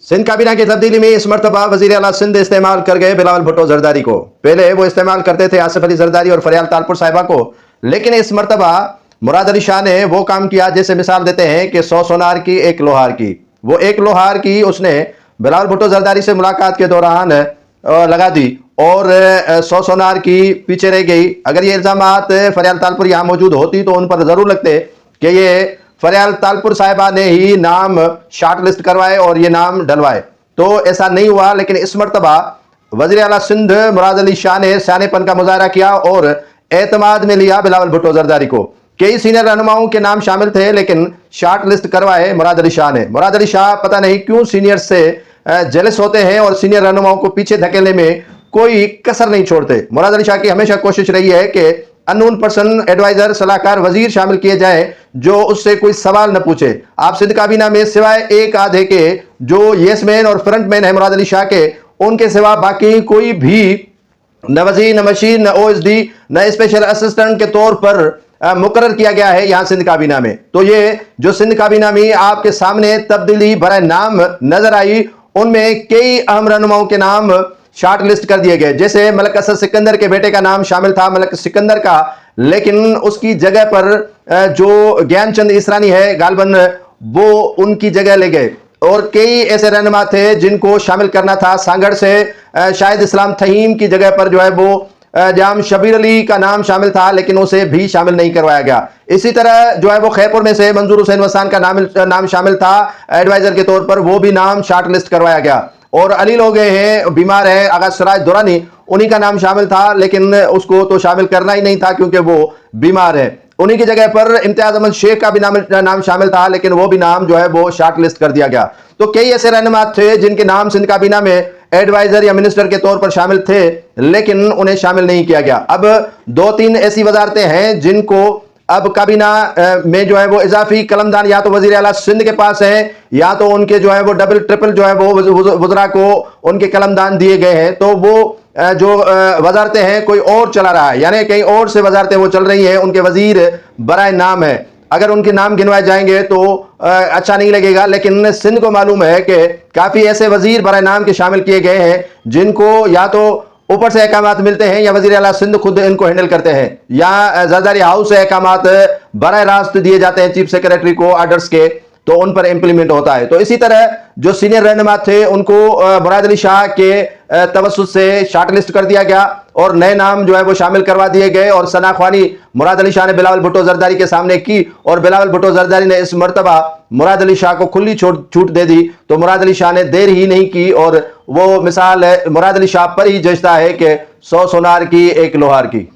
सिंध काबीना की तब्दीली में इस मरतबा वजीर आला सिंध इस्तेमाल कर गए बिलावल भुट्टो जरदारी को। पहले वो इस्तेमाल करते थे आसिफ अली जरदारी और फरियाल तालपुर साहिबा को, लेकिन इस मरतबा मुराद अली शाह ने वो काम किया जैसे मिसाल देते हैं कि 100 सोनार की एक लोहार की। वो एक लोहार की उसने बिलावल भुट्टो जरदारी से मुलाकात के दौरान लगा दी और 100 सोनार की पीछे रह गई। अगर ये इल्जामात फरियाल तालपुर यहाँ मौजूद होती तो उन पर जरूर लगते कि ये फरियाल तालपुर साहिबा ने ही नाम शार्ट लिस्ट करवाए और ये नाम डलवाए। तो ऐसा नहीं हुआ, लेकिन इस मरतबा वज़ीर आला सिंध मुराद अली शाह ने सियानेपन का मुजाहरा किया और एतमाद में लिया बिलावल भुट्टो जरदारी को। कई सीनियर रहनुमाओं के नाम शामिल थे, लेकिन शार्ट लिस्ट करवाए मुराद अली शाह ने। मुराद अली शाह पता नहीं क्यों सीनियर से जेलस होते हैं और सीनियर रहनुमाओं को पीछे धकेलने में कोई कसर नहीं छोड़ते। मुराद अली शाह की हमेशा कोशिश रही है कि अननोन पर्सन, एडवाइजर, सलाहकार, वजीर शामिल किए जाएं जो उससे कोई सवाल न पूछे। आप सिंध काबीना में सिवाय एक आधे के जो येस मैन और फ्रंट मैन है मुराद अली शाह के, उनके सिवा बाकी कोई भी न वजीर, न मशीर, न ओएसडी, न स्पेशल असिस्टेंट के तौर पर मुकर्रर किया गया है यहाँ सिंध काबीना में। तो ये जो सिंध काबीना में आपके सामने तब्दीली बराए नाम नजर आई, उनमें कई अहम रहनुमाओं के नाम शार्ट लिस्ट कर दिए गए। जैसे मलक असद सिकंदर के बेटे का नाम शामिल था, मलक सिकंदर का, लेकिन उसकी जगह पर जो ज्ञानचंद इसरानी है गालबन, वो उनकी जगह ले गए। और कई ऐसे रहनुमा थे जिनको शामिल करना था। सांगड़ से शाहिद इस्लाम थहीम की जगह पर जो है वो जाम शबीर अली का नाम शामिल था, लेकिन उसे भी शामिल नहीं करवाया गया। इसी तरह जो है वो खैरपुर में से मंजूर हुसैन वसान का नाम शामिल था एडवाइजर के तौर पर, वो भी नाम शार्ट लिस्ट करवाया गया। और अली लोग हैं, बीमार है, आगा सराज दुरानी, उन्हीं का नाम शामिल था, लेकिन उसको तो शामिल करना ही नहीं था क्योंकि वो बीमार है। उन्हीं की जगह पर इम्तियाज अहमद शेख का भी नाम शामिल था, लेकिन वो भी नाम जो है वो शार्ट लिस्ट कर दिया गया। तो कई ऐसे रहनुमा थे जिनके नाम सिंध काबीना में एडवाइजर या मिनिस्टर के तौर पर शामिल थे, लेकिन उन्हें शामिल नहीं किया गया। अब 2-3 ऐसी वजारतें हैं जिनको अब काबीना में जो है वो इजाफी कलमदान या तो वजीर आला सिंध के पास है, या तो उनके जो है वो डबल ट्रिपल जो है वो वज़रा को उनके कलमदान दिए गए हैं। तो वो जो वजारतें हैं कोई और चला रहा है, यानी कहीं और से वजारतें वो चल रही हैं, उनके वजीर बराए नाम है। अगर उनके नाम गिनवाए जाएंगे तो अच्छा नहीं लगेगा, लेकिन सिंध को मालूम है कि काफ़ी ऐसे वजीर बराए नाम के शामिल किए गए हैं जिनको या तो ऊपर से अहकामात मिलते हैं या वज़ीर आला सिंध खुद इनको हैंडल करते हैं, या जरदारी हाउस से अहकामात बराह रास्त दिए जाते हैं चीफ सेक्रेटरी को ऑर्डर्स के, तो उन पर इंप्लीमेंट होता है। तो इसी तरह जो सीनियर रहनुमा थे उनको मुराद अली शाह के तवस्सुत से शार्ट लिस्ट कर दिया गया और नए नाम जो है वो शामिल करवा दिए गए। और सनाख्वानी मुराद अली शाह ने बिलावल भुट्टो जरदारी के सामने की और बिलावल भुट्टो जरदारी ने इस मरतबा मुराद अली शाह को खुली छूट दे दी। तो मुराद अली शाह ने देर ही नहीं की और वो मिसाल मुराद अली शाह पर ही जचता है कि 100 सोनार की एक लोहार की।